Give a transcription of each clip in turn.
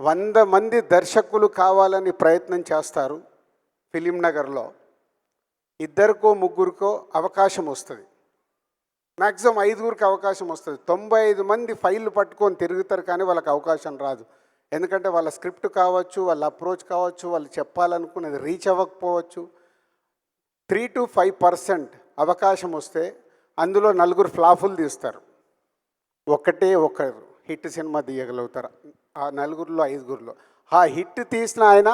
100 మంది దర్శకులు కావాలని ప్రయత్నం చేస్తారు. ఫిలిం నగర్లో ఇద్దరికో ముగ్గురికో అవకాశం వస్తుంది. మ్యాక్సిమం 5గురికి అవకాశం వస్తుంది. 95 మంది ఫైళ్ళు పట్టుకొని తిరుగుతారు, కానీ వాళ్ళకి అవకాశం రాదు. ఎందుకంటే వాళ్ళ స్క్రిప్ట్ కావచ్చు, వాళ్ళ అప్రోచ్ కావచ్చు, వాళ్ళు చెప్పాలనుకున్నది రీచ్ అవ్వకపోవచ్చు. 3 to 5% అవకాశం వస్తే అందులో 4 ఫ్లాపులు తీస్తారు. ఒకరు హిట్ సినిమా తీయగలుగుతారు ఆ 4లో 5గురిలో. ఆ హిట్ తీసిన ఆయన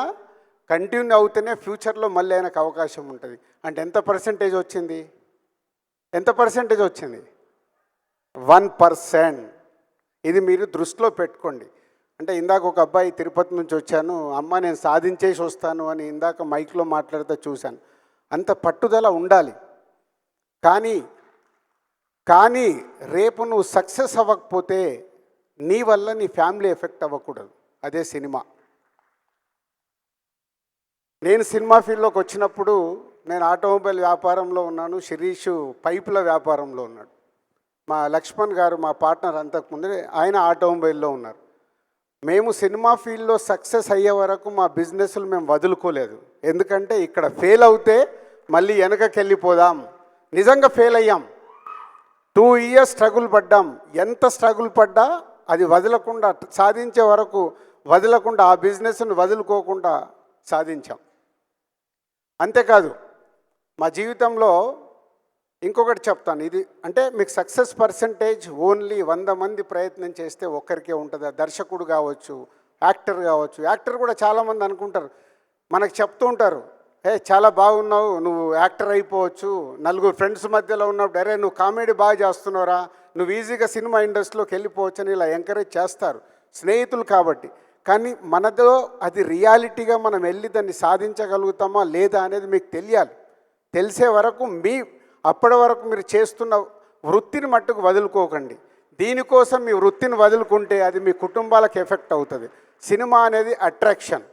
కంటిన్యూ అవుతూనే ఫ్యూచర్లో మళ్ళీ ఆయనకు అవకాశం ఉంటుంది. అంటే ఎంత పర్సెంటేజ్ వచ్చింది? 1%. ఇది మీరు దృష్టిలో పెట్టుకోండి. అంటే ఇందాక ఒక అబ్బాయి తిరుపతి నుంచి వచ్చాను, అమ్మ నేను సాధించేసి వస్తాను అని ఇందాక మైక్లో మాట్లాడితే చూశాను. అంత పట్టుదల ఉండాలి. కానీ రేపు నువ్వు సక్సెస్ అవ్వకపోతే నీ వల్ల నీ ఫ్యామిలీ ఎఫెక్ట్ అవ్వకూడదు. అదే సినిమా. నేను సినిమా ఫీల్డ్లోకి వచ్చినప్పుడు నేను ఆటోమొబైల్ వ్యాపారంలో ఉన్నాను, శిరీష్ పైపుల వ్యాపారంలో ఉన్నాడు. మా లక్ష్మణ్ గారు మా పార్ట్నర్ అంతకుముందే ఆయన ఆటోమొబైల్లో ఉన్నారు. మేము సినిమా ఫీల్డ్లో సక్సెస్ అయ్యే వరకు మా బిజినెస్లు మేము వదులుకోలేదు. ఎందుకంటే ఇక్కడ ఫెయిల్ అవుతే మళ్ళీ వెనకకి వెళ్ళిపోదాం. నిజంగా ఫెయిల్ అయ్యాం. 2 years స్ట్రగుల్ పడ్డాం. ఎంత స్ట్రగుల్ పడ్డా అది వదలకుండా, సాధించే వరకు వదలకుండా, ఆ బిజినెస్ను వదులుకోకుండా సాధించాం. అంతేకాదు మా జీవితంలో ఇంకొకటి చెప్తాను. ఇది అంటే మీకు సక్సెస్ పర్సంటేజ్ ఓన్లీ 100 మంది ప్రయత్నం చేస్తే ఒక్కరికే ఉంటుంది. దర్శకుడు కావచ్చు, యాక్టర్ కావచ్చు. యాక్టర్ కూడా చాలామంది అనుకుంటారు, మనకు చెప్తూ ఉంటారు, చాలా బాగున్నావు, నువ్వు యాక్టర్ అయిపోవచ్చు. 4 ఫ్రెండ్స్ మధ్యలో ఉన్నప్పుడు అరే నువ్వు కామెడీ బాగా చేస్తున్నావురా, నువ్వు ఈజీగా సినిమా ఇండస్ట్రీలోకి వెళ్ళిపోవచ్చు అని ఇలా ఎంకరేజ్ చేస్తారు స్నేహితులు కాబట్టి. కానీ మనలో అది రియాలిటీగా మనం వెళ్ళి దాన్ని సాధించగలుగుతామా లేదా అనేది మీకు తెలియాలి. తెలిసే వరకు అప్పటి వరకు మీరు చేస్తున్న వృత్తిని మట్టుకు వదులుకోకండి. దీనికోసం మీ వృత్తిని వదులుకుంటే అది మీ కుటుంబాలకు ఎఫెక్ట్ అవుతుంది. సినిమా అనేది అట్రాక్షన్.